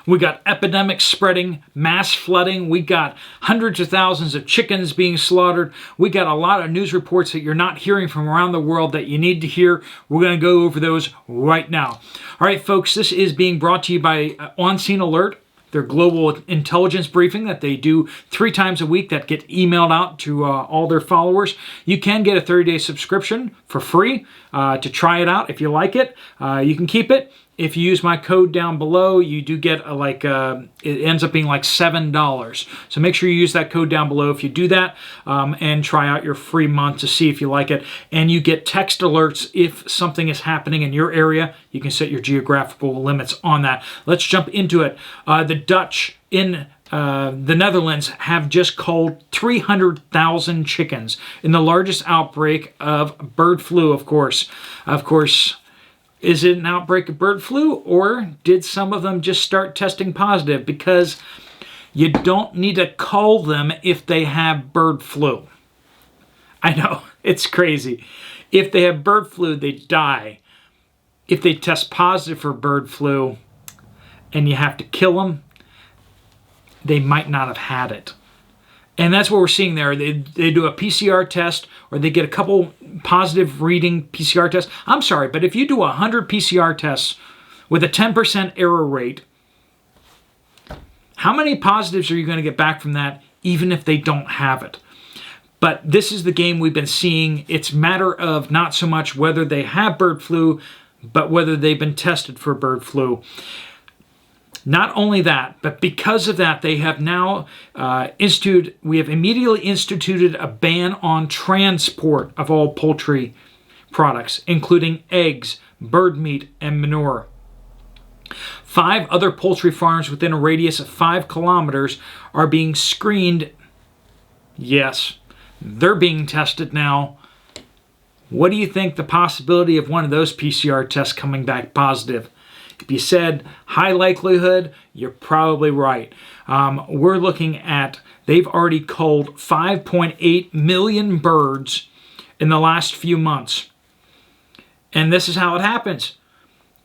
We got epidemics spreading, mass flooding. We got hundreds of thousands of chickens being slaughtered. We got a lot of news reports that you're not hearing from around the world that you need to hear. We're going to go over those right now. All right, folks, this is being brought to you by On Scene Alert, their global intelligence briefing that they do 3 times a week that get emailed out to all their followers. You can get a 30-day subscription for free to try it out if you like it. You can keep it. If you use my code down below, you do get it ends up being like $7. So make sure you use that code down below if you do that, and try out your free month to see if you like it. And you get text alerts if something is happening in your area. You can set your geographical limits on that. Let's jump into it. The Dutch in the Netherlands have just culled 300,000 chickens in the largest outbreak of bird flu, of course. Is it an outbreak of bird flu, or did some of them just start testing positive? Because you don't need to cull them if they have bird flu. I know, it's crazy. If they have bird flu, they die. If they test positive for bird flu and you have to kill them, they might not have had it. And that's what we're seeing there. They do a PCR test, or they get a couple positive reading PCR tests. I'm sorry, but if you do 100 PCR tests with a 10% error rate, how many positives are you going to get back from that, even if they don't have it? But this is the game we've been seeing. It's a matter of not so much whether they have bird flu, but whether they've been tested for bird flu. Not only that, but because of that, they have now we have immediately instituted a ban on transport of all poultry products, including eggs, bird meat, and manure. 5 other poultry farms within a radius of 5 kilometers are being screened. Yes, they're being tested now. What do you think the possibility of one of those PCR tests coming back positive? If you said high likelihood, you're probably right. We're looking at, they've already culled 5.8 million birds in the last few months. And this is how it happens.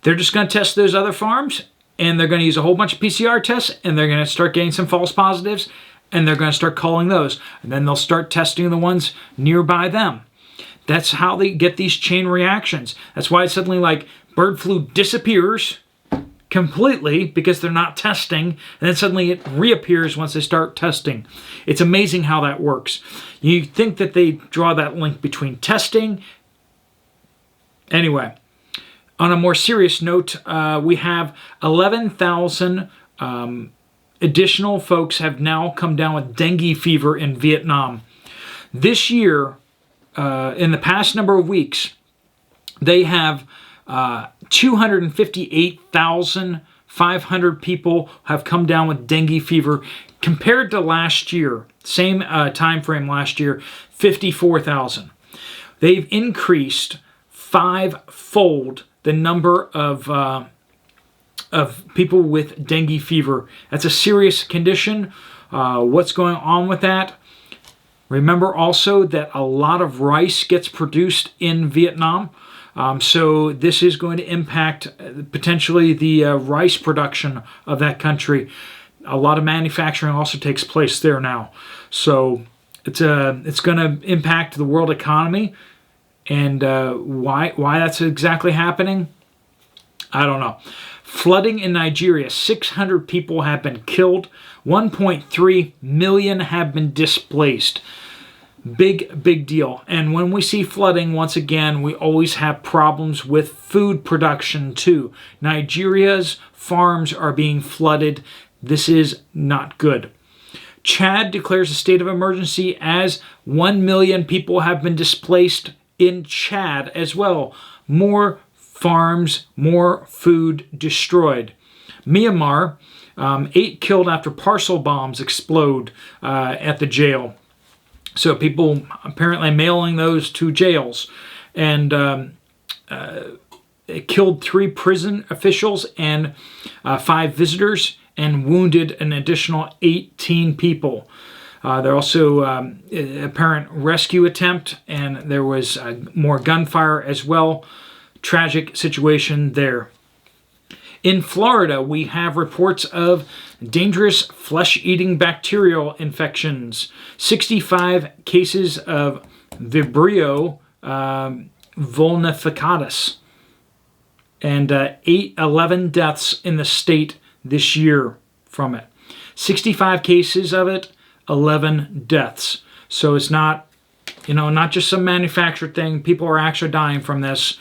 They're just going to test those other farms, and they're going to use a whole bunch of PCR tests, and they're going to start getting some false positives, and they're going to start culling those. And then they'll start testing the ones nearby them. That's how they get these chain reactions. That's why it's suddenly like bird flu disappears completely because they're not testing, and then suddenly it reappears once they start testing. It's amazing how that works. You think that they draw that link between testing. Anyway, on a more serious note, we have 11,000 additional folks have now come down with dengue fever in Vietnam. This year, in the past number of weeks, they have 258,500 people have come down with dengue fever compared to last year, same time frame last year, 54,000. They've increased 5-fold the number of people with dengue fever. That's a serious condition. What's going on with that? Remember also that a lot of rice gets produced in Vietnam. So this is going to impact potentially the rice production of that country. A lot of manufacturing also takes place there now. So it's going to impact the world economy. And why that's exactly happening, I don't know. Flooding in Nigeria, 600 people have been killed. 1.3 million have been displaced. Big deal. And when we see flooding, once again, we always have problems with food production too. Nigeria's farms are being flooded. This is not good. Chad declares a state of emergency as 1 million people have been displaced in Chad as well. More farms, more food destroyed. Myanmar, 8 killed after parcel bombs explode at the jail. So people apparently mailing those to jails. And it killed 3 prison officials and 5 visitors and wounded an additional 18 people. There also apparent rescue attempt, and there was more gunfire as well. Tragic situation there. In Florida, we have reports of dangerous flesh-eating bacterial infections. 65 cases of Vibrio vulnificatus. And 11 deaths in the state this year from it. 65 cases of it, 11 deaths. So it's not, not just some manufactured thing. People are actually dying from this.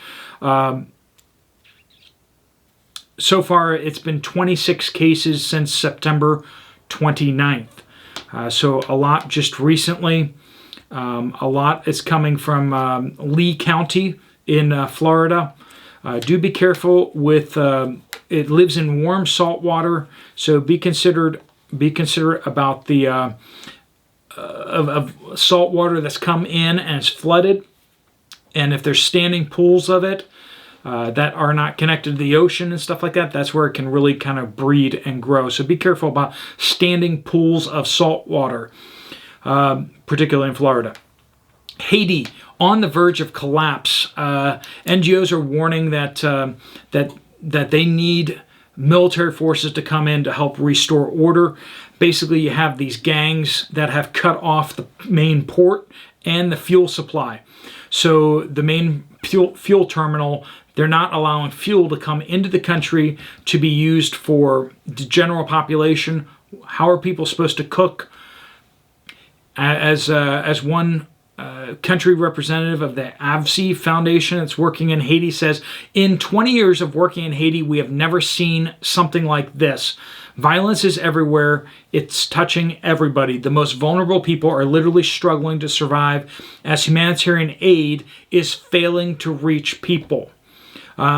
So far, it's been 26 cases since September 29th. So a lot just recently. A lot is coming from Lee County in Florida. Do be careful with, it lives in warm salt water, so be considerate about the of salt water that's come in and it's flooded. And if there's standing pools of it that are not connected to the ocean and stuff like that, that's where it can really kind of breed and grow. So be careful about standing pools of salt water, particularly in Florida. Haiti, on the verge of collapse. NGOs are warning that that they need military forces to come in to help restore order. Basically, you have these gangs that have cut off the main port and the fuel supply. So the main fuel terminal, they're not allowing fuel to come into the country to be used for the general population. How are people supposed to cook? As one country representative of the AVSI Foundation that's working in Haiti says, in 20 years of working in Haiti, we have never seen something like this. Violence is everywhere. It's touching everybody. The most vulnerable people are literally struggling to survive as humanitarian aid is failing to reach people.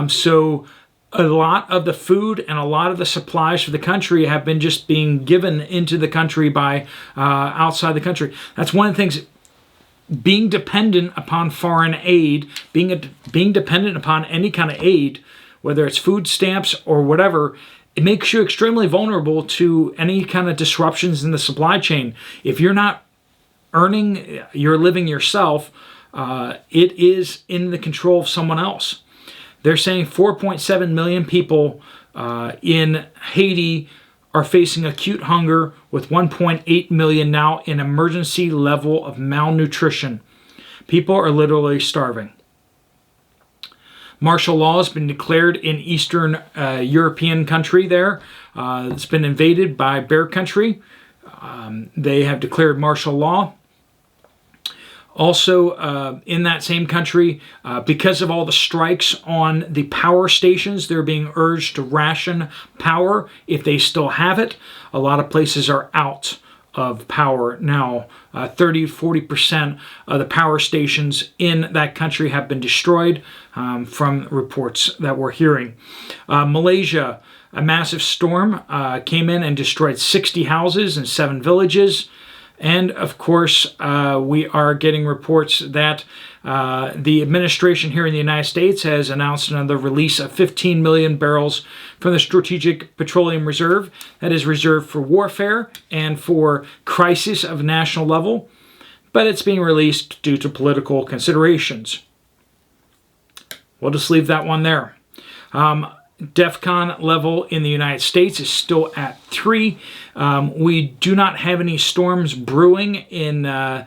So a lot of the food and a lot of the supplies for the country have been just being given into the country by outside the country. That's one of the things. Being dependent upon foreign aid, being dependent upon any kind of aid, whether it's food stamps or whatever, it makes you extremely vulnerable to any kind of disruptions in the supply chain. If you're not earning your living yourself, it is in the control of someone else. They're saying 4.7 million people in Haiti are facing acute hunger, with 1.8 million now in emergency level of malnutrition. People are literally starving. Martial law has been declared in Eastern European country there. It's been invaded by Bear Country. They have declared martial law. Also, in that same country, because of all the strikes on the power stations, they're being urged to ration power if they still have it. A lot of places are out of power now. 30-40% of the power stations in that country have been destroyed from reports that we're hearing. Malaysia, a massive storm came in and destroyed 60 houses and 7 villages. And of course, we are getting reports that the administration here in the United States has announced another release of 15 million barrels from the Strategic Petroleum Reserve that is reserved for warfare and for crisis of national level, but it's being released due to political considerations. We'll just leave that one there. DEFCON level in the United States is still at 3. We do not have any storms brewing in the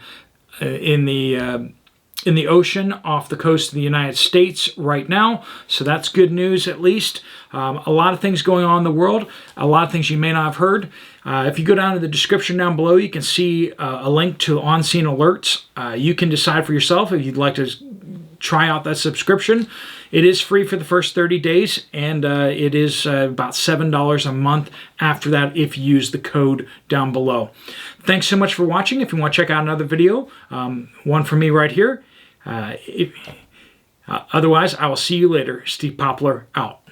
ocean off the coast of the United States right now, so that's good news at least. A lot of things going on in the world, a lot of things you may not have heard. If you go down to the description down below, you can see a link to on-scene alerts. You can decide for yourself if you'd like to try out that subscription. It is free for the first 30 days, and it is about $7 a month after that if you use the code down below. Thanks so much for watching. If you want to check out another video, one from me right here. Otherwise, I will see you later. Steve Poplar out.